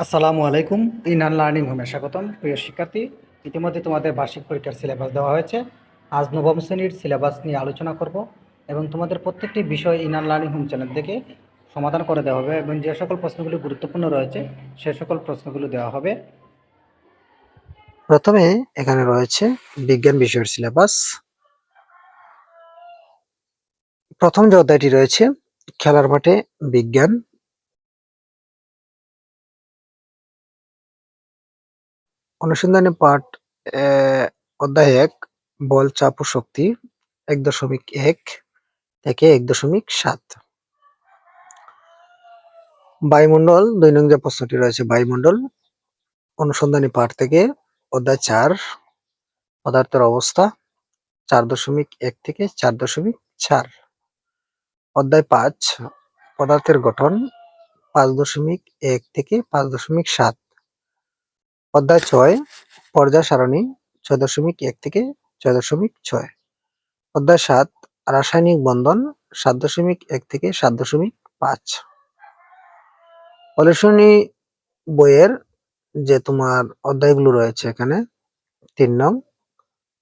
আসসালামু আলাইকুম। Inner learning হোমে স্বাগতম। প্রিয় শিক্ষার্থী, ইতিমধ্যে তোমাদের বার্ষিক পরীক্ষার সিলেবাস দেওয়া হয়েছে। আজ নবম শ্রেণীর সিলেবাস নিয়ে আলোচনা করব এবং তোমাদের প্রত্যেকটি বিষয় ইনার লার্নিং হোম চ্যানেল থেকে সমাধান করে দেওয়া হবে এবং যে সকল প্রশ্নগুলি গুরুত্বপূর্ণ রয়েছে সে সকল প্রশ্নগুলো দেওয়া হবে। প্রথমে এখানে রয়েছে বিজ্ঞান বিষয়ের সিলেবাস। প্রথম যে অধ্যায়টি রয়েছে খেলার মাঠে বিজ্ঞান, অনুসন্ধানী পাঠ, অধ্যায় ১ বল, চাপ ও শক্তি ১.১ থেকে ১.৭। বায়ুমণ্ডল ২ নং যে প্রশ্নটি রয়েছে বায়ুমণ্ডল, অনুসন্ধানী পাঠ থেকে অধ্যায় ৪ পদার্থের অবস্থা ৪.১ থেকে ৪.৪। অধ্যায় ৫ পদার্থের গঠন ৫.১ থেকে ৫.৭। অধ্যায় ৬ পর্যায় সারণী ৬.১ থেকে ৬.৬। অধ্যায় ৭ রাসায়নিক বন্ধন ৭.১ থেকে ৭.৫। অনুশীলনী বইয়ের যে তোমার অধ্যায়গুলো রয়েছে এখানে ৩ নং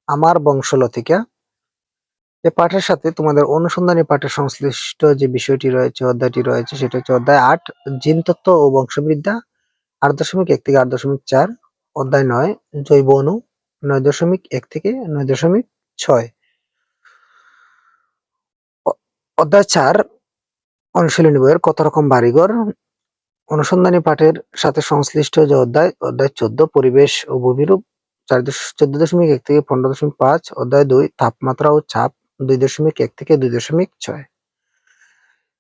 আমার বংশলতিকা, এই পাঠের সাথে তোমাদের অনুসন্ধানী পাঠের সংশ্লিষ্ট যে বিষয়টি রয়েছে অধ্যায়টি রয়েছে সেটা হচ্ছে অধ্যায় ৮ জিনতত্ত্ব ও বংশবিদ্যা ৮.১ থেকে ৮.৪। অধ্যায় ৯ জৈব অণু ৯.১ থেকে ৯.৬। অধ্যায় ৪ অনুশীলনী বইয়ের কত রকম বাড়িঘর, অনুসন্ধানী পাঠের সাথে সংশ্লিষ্ট যে অধ্যায় ১৪ পরিবেশ ও ভূমিরূপ ১৪.১ থেকে ১৫.৫। অধ্যায় ২ তাপমাত্রা ও চাপ ২.১ থেকে ২.৬।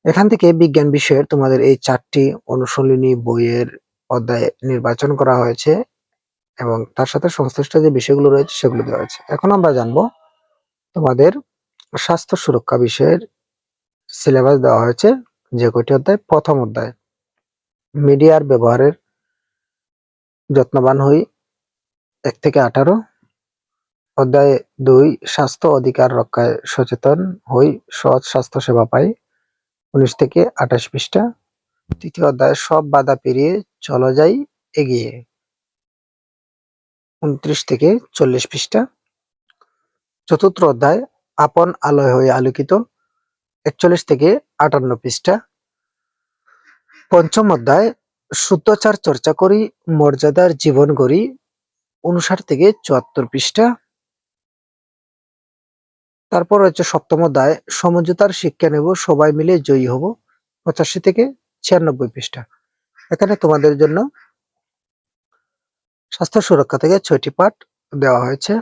এখান থেকে বিজ্ঞান বিষয়ের তোমাদের এই ৪টি অনুশীলনী বইয়ের অধ্যায় নির্বাচন করা হয়েছে এবং তার সাথে সংশ্লিষ্ট যে বিষয়গুলো রয়েছে সেগুলো দেওয়া হয়েছে। এখন আমরা জানবো তোমাদের স্বাস্থ্য সুরক্ষা বিষয়ের সিলেবাস দেওয়া হয়েছে যে কয়টি অধ্যায়। প্রথম অধ্যায় মিডিয়ার ব্যবহারের যত্নবান হই ১ থেকে ১৮। অধ্যায় ২ স্বাস্থ্য অধিকার রক্ষায় সচেতন হই, সহজ স্বাস্থ্য সেবা পাই ১৯ থেকে ২৮ পৃষ্ঠা। তৃতীয় অধ্যায় সব বাধা পেরিয়ে চলো যাই এগিয়ে ২৯ থেকে ৪০ পৃষ্ঠা। চতুর্থ অধ্যায় আপন আলোয় হয়ে আলোকিত ৪১ থেকে ৫৮ পৃষ্ঠা। পঞ্চম অধ্যায় শুদ্ধাচার চর্চা করি মর্যাদার জীবন গড়ি ৫৯ থেকে ৭৪ পৃষ্ঠা। তারপর হচ্ছে সপ্তম অধ্যায় সমঝোতার শিক্ষা নেব সবাই মিলে জয়ী হব ৮৫ থেকে ৯৬ পৃষ্ঠা। এখানে তোমাদের জন্য স্বাস্থ্য সুরক্ষা থেকে ৬টি পাঠ দেওয়া হয়েছে।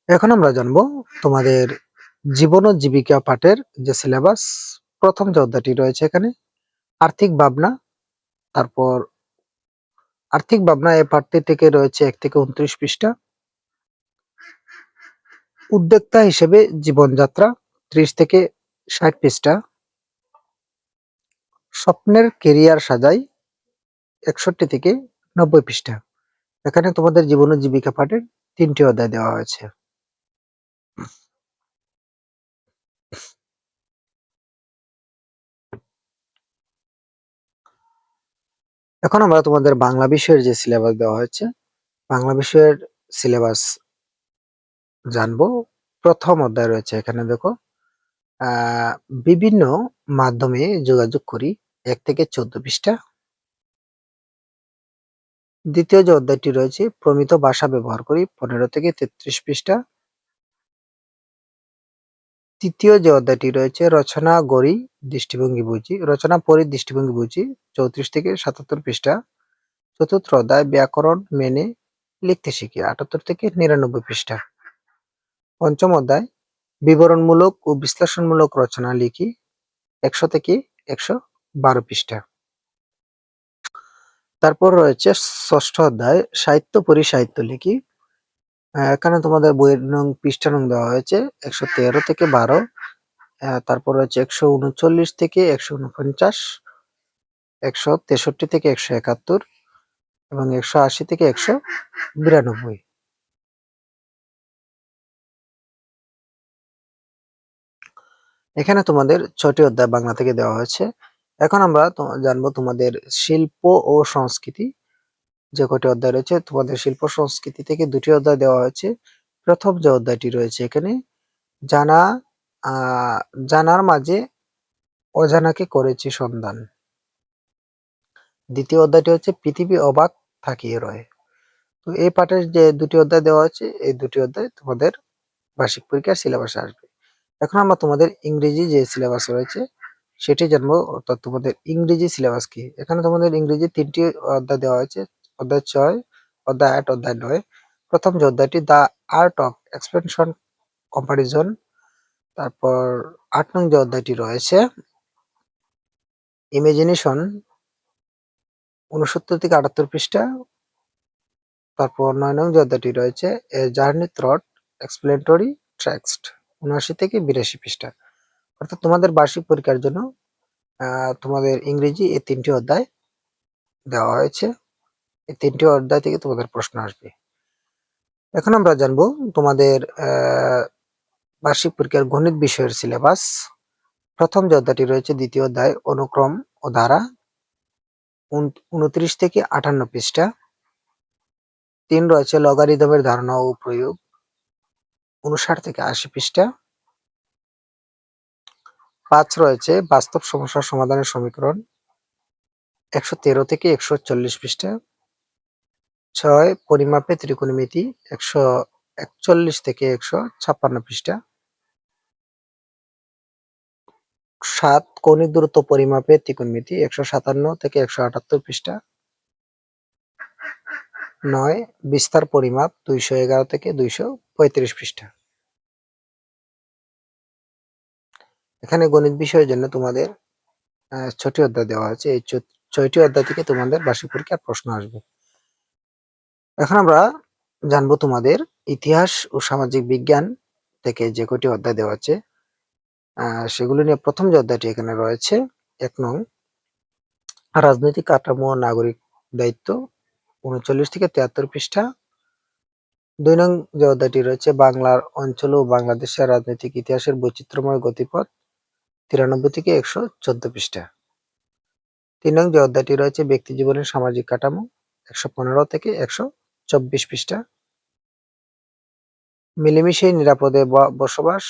এখন আমরা জানবো তোমাদের জীবন ও জীবিকা পাঠের যে সিলেবাস। প্রথম যে অধ্যায়টি রয়েছে এখানে আর্থিক ভাবনা, তারপর আর্থিক ভাবনা এই পাঠটি থেকে রয়েছে ১ থেকে ২৯ পৃষ্ঠা। উদ্যোক্তা হিসেবে জীবনযাত্রা ৩০ থেকে ৬০ পৃষ্ঠা। স্বপ্নের কেরিয়ার সাজাই ৬১ থেকে ৯০ পৃষ্ঠা। এখানে তোমাদের জীবন ও জীবিকা পাঠের ৩টি অধ্যায় দেওয়া হয়েছে। এখন আমরা তোমাদের বাংলা বিষয়ের যে সিলেবাস দেওয়া হয়েছে বাংলা বিষয়ের সিলেবাস জানবো। প্রথম অধ্যায় রয়েছে এখানে দেখো বিভিন্ন মাধ্যমে যোগাযোগ করি ১ থেকে ১৪ পৃষ্ঠা। দ্বিতীয় যে অধ্যায়টি রয়েছে প্রমিত ভাষা ব্যবহার করি ১৫ থেকে ৩৩ পৃষ্ঠা। তৃতীয় যে অধ্যায়টি রয়েছে রচনা গড়ি দৃষ্টিভঙ্গি বুঝি, রচনা পড়ি দৃষ্টিভঙ্গি বুঝি ৩৪ থেকে ৭৭ পৃষ্ঠা। চতুর্থ অধ্যায় ব্যাকরণ মেনে লিখতে শিখি ৭৮ থেকে ৯৯ পৃষ্ঠা। পঞ্চম অধ্যায় বিবরণমূলক ও বিশ্লেষণমূলক রচনা লিখি ১০০ থেকে ১১২ পৃষ্ঠা। তারপর রয়েছে ষষ্ঠ অধ্যায় সাহিত্য পড়ি সাহিত্য লিখি। এখানে তোমাদের বইয়ের নং পৃষ্ঠা নং দেওয়া হয়েছে ১১৩ থেকে ১২। তারপর রয়েছে ১৩৯ থেকে ১৪৯, ১৬৩ থেকে ১৭১ এবং ১৮০ থেকে ১৯২। এখানে তোমাদের ৬টি অধ্যায় বাংলা থেকে দেওয়া হয়েছে। এখন আমরা জানবো তোমাদের শিল্প ও সংস্কৃতি। যে কটি অধ্যায় রয়েছে তোমাদের শিল্প সংস্কৃতি থেকে দুটি অধ্যায় দেওয়া হয়েছে। প্রথম যে অধ্যায়টি রয়েছে এখানে জানা আহ জানার মাঝে অজানাকে করেছি সন্ধান। দ্বিতীয় অধ্যায়টি হচ্ছে পৃথিবী অবাক থাকিয়ে রয়। তো এই পাঠের যে দুটি অধ্যায় দেওয়া হয়েছে এই দুটি অধ্যায় তোমাদের বার্ষিক পরীক্ষার সিলেবাসে আসবে। এখন আমরা তোমাদের ইংরেজি যে সিলেবাস রয়েছে সেটি জানবো, অর্থাৎ তোমাদের ইংরেজি সিলেবাস কি। এখানে তোমাদের ইংরেজি ৩টি অধ্যায় দেওয়া হয়েছে, অধ্যায় ৬, অধ্যায় ৮, অধ্যায় ৯। প্রথম যে অধ্যায়টি the art of expansion comparison. তারপর ৮ নং যে অধ্যায়টি রয়েছে ইমাজিনেশন, ৬৯ থেকে ৭৮ পৃষ্ঠা। তারপর ৯ নং যে অধ্যায়টি রয়েছে a journey through explanatory text, ৭৯ থেকে ৮২ পৃষ্ঠা। অর্থাৎ তোমাদের বার্ষিক পরীক্ষার জন্য তোমাদের ইংরেজি এই ৩টি অধ্যায় দেওয়া হয়েছে। এই ৩টি অধ্যায় থেকে তোমাদের প্রশ্ন আসবে। এখন আমরা জানবো তোমাদের বার্ষিক পরীক্ষার গণিত বিষয়ের সিলেবাস। প্রথম যে অধ্যায়টি রয়েছে দ্বিতীয় অধ্যায় অনুক্রম ও ধারা, ২৯ থেকে ৫৮ পৃষ্ঠা। ৩ রয়েছে লগারিদমের ধারণা ও প্রয়োগ, ৫৯ থেকে ৮০ পৃষ্ঠা। ৫ রয়েছে বাস্তব সমস্যার সমাধানের সমীকরণ, ১১৩ থেকে ১৪০ পৃষ্ঠা। ৬ পরিমাপে ত্রিকোণমিতি, ১৪১ থেকে ১৫৬ পৃষ্ঠা। ৭ কৌণিক দূরত্ব পরিমাপে ত্রিকোণমিতি, ১৫৭ থেকে ১৭৮ পৃষ্ঠা। ৯ বিস্তার পরিমাপ, ২১১ থেকে ২৩৫ পৃষ্ঠা। এখানে গণিত বিষয়ের জন্য তোমাদের ৬টি অধ্যায় দেওয়া হয়েছে। এই ৬টি অধ্যায় থেকে তোমাদের বার্ষিক পরীক্ষার প্রশ্ন আসবে। এখন আমরা জানবো তোমাদের ইতিহাস ও সামাজিক বিজ্ঞান থেকে যে কটি অধ্যায় দেওয়া আছে সেগুলো নিয়ে প্রথম যে অধ্যায়টি এখানে রয়েছে ১ নং রাজনৈতিক কাঠামো ও নাগরিক দায়িত্ব, ৩৯ থেকে ৭৩ পৃষ্ঠা। ২ নং যে অধ্যায়টি রয়েছে বাংলার অঞ্চল ও বাংলাদেশের রাজনৈতিক ইতিহাসের বৈচিত্র্যময় গতিপথ, ৯৩ থেকে ১১৪ পৃষ্ঠা। ৩ নং যে অধ্যায়টি রয়েছে ব্যক্তি জীবনের সামাজিক কাঠামো, ১১৫ থেকে ১২৪ পৃষ্ঠা। মিলেমিশে নিরাপদে বসবাস,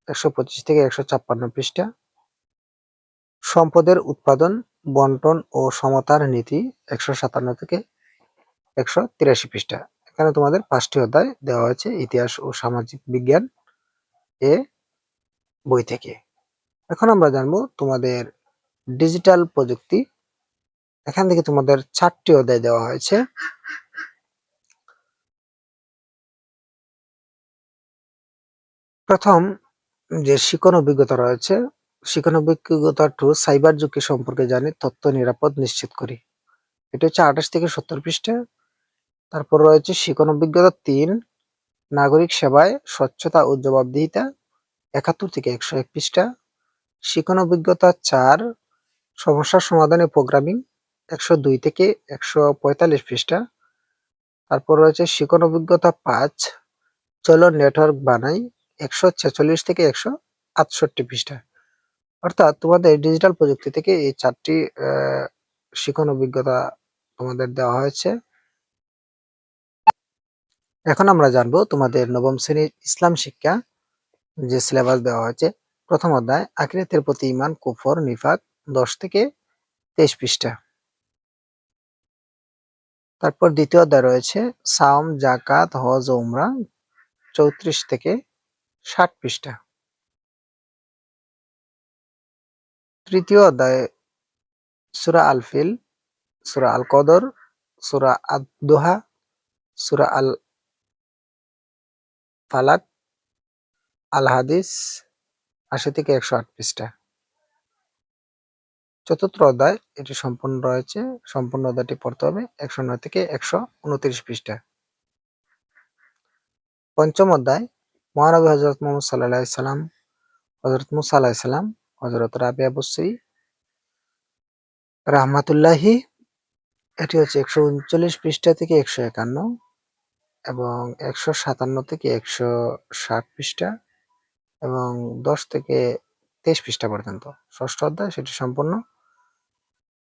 ১২৫ থেকে ১৫৬ পৃষ্ঠা। সম্পদের উৎপাদন, বন্টন ও সমতার নীতি, ১৫৭ থেকে ১৮৩ পৃষ্ঠা। এখানে তোমাদের ৫টি অধ্যায় দেওয়া হয়েছে ইতিহাস ও সামাজিক বিজ্ঞান এ বই থেকে। এখন আমরা জানবো তোমাদের ডিজিটাল প্রযুক্তি। এখান থেকে তোমাদের ৪টি অধ্যায় দেওয়া হয়েছে। প্রথম যে শিখন অভিজ্ঞতা রয়েছে, শিখন অভিজ্ঞতা ২ সাইবার ঝুঁকি সম্পর্কে জানি, তথ্য নিরাপদ নিশ্চিত করি। এটা হচ্ছে ২৮ থেকে ৭০ পৃষ্ঠা। তারপর রয়েছে শিখন অভিজ্ঞতা ৩ নাগরিক সেবায় স্বচ্ছতা ও জবাবদিহিতা, ৭১ থেকে ১০১ পৃষ্ঠা। শিখন অভিজ্ঞতা ৪ সমস্যা সমাধানে প্রোগ্রামিং, ১০২ থেকে ১৪৫ পৃষ্ঠা। তারপর রয়েছে শিখন অভিজ্ঞতা ৫ চলো নেটওয়ার্ক বানাই, ১৪৬ থেকে ১৬৮ পৃষ্ঠা। অর্থাৎ তোমাদের ডিজিটাল প্রযুক্তি থেকে এই ৪টি শিখন অভিজ্ঞতা তোমাদের দেওয়া হয়েছে। এখন আমরা জানবো তোমাদের নবম শ্রেণীর ইসলাম শিক্ষা যে সিলেবাস দেওয়া হয়েছে। প্রথম অধ্যায় আখিরাতের প্রতি ঈমান, কুফর, নিফাক, ১০ থেকে ২৩ পৃষ্ঠা। তারপর দ্বিতীয় অধ্যায় রয়েছে সাওম, যাকাত, হজ ও উমরা, ৩৪ থেকে ৬০ পৃষ্ঠা। তৃতীয় অধ্যায় সূরা আল ফিল, সূরা আল কদর, সূরা আদ-দোহা, সূরা আল ফালাক, আল হাদিস, ৮০ থেকে ১০৮ পৃষ্ঠা। চতুর্থ অধ্যায় এটি সম্পূর্ণ রয়েছে, সম্পূর্ণ অধ্যায়টি পড়তে হবে, ১০৯ থেকে ১২৯ পৃষ্ঠা। পঞ্চম অধ্যায় মহানবী হযরত মুহাম্মদ সাল্লাল্লাহু আলাইহি সাল্লাম, হযরত মুসা আলাইহিস সালাম, হযরত রাবিয়া বসরি রাহমাতুল্লাহি, এটি হচ্ছে ১৩৯ পৃষ্ঠা থেকে ১৫১ এবং ১৫৭ থেকে ১৬০ পৃষ্ঠা এবং ১০ থেকে ২৩ পৃষ্ঠা পর্যন্ত। ষষ্ঠ অধ্যায় সেটি সম্পূর্ণ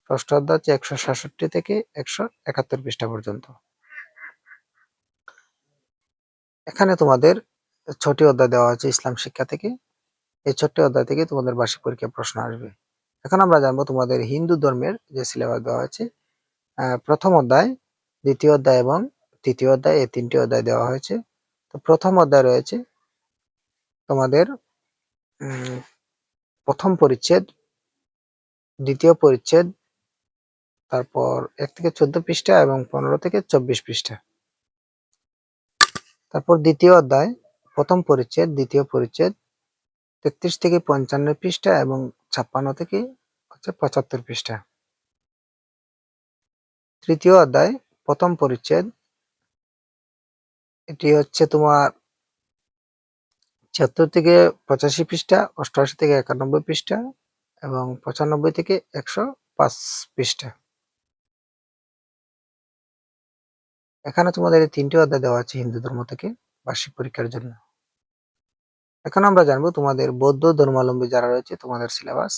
ষষ্ঠ অধ্যায় হচ্ছে 167 থেকে 171 পৃষ্ঠা পর্যন্ত। এখানে তোমাদের 6টি অধ্যায় দেওয়া আছে ইসলাম শিক্ষা থেকে। এই 6টি অধ্যায় থেকে তোমাদের বার্ষিক পরীক্ষায় প্রশ্ন আসবে। এখন আমরা জানবো তোমাদের হিন্দু ধর্মের যে সিলেবাস দেওয়া আছে। প্রথম অধ্যায়, দ্বিতীয় অধ্যায় এবং তৃতীয় অধ্যায়, এই 3টি অধ্যায় দেওয়া হয়েছে। তো প্রথম অধ্যায় রয়েছে তোমাদের প্রথম পরিচ্ছেদ, দ্বিতীয় পরিচ্ছেদ, তারপর 1 থেকে 14 পৃষ্ঠা এবং 15 থেকে 24 পৃষ্ঠা। তারপর দ্বিতীয় অধ্যায়, প্রথম পরিচ্ছেদ, দ্বিতীয় পরিচ্ছেদ 33 থেকে 55 পৃষ্ঠা এবং 56 থেকে 75 পৃষ্ঠা। তৃতীয় অধ্যায়, প্রথম পরিচ্ছেদ, এটি হচ্ছে তোমার 76 থেকে 85 পৃষ্ঠা, 88 থেকে 91 পৃষ্ঠা এবং 95 থেকে 105 পৃষ্ঠা। এখানে তোমাদের এই 3টি অধ্যায় দেওয়া আছে হিন্দু ধর্ম থেকে বার্ষিক পরীক্ষার জন্য। এখন আমরা জানবো তোমাদের বৌদ্ধ ধর্মাবলম্বী যারা রয়েছে তোমাদের সিলেবাস।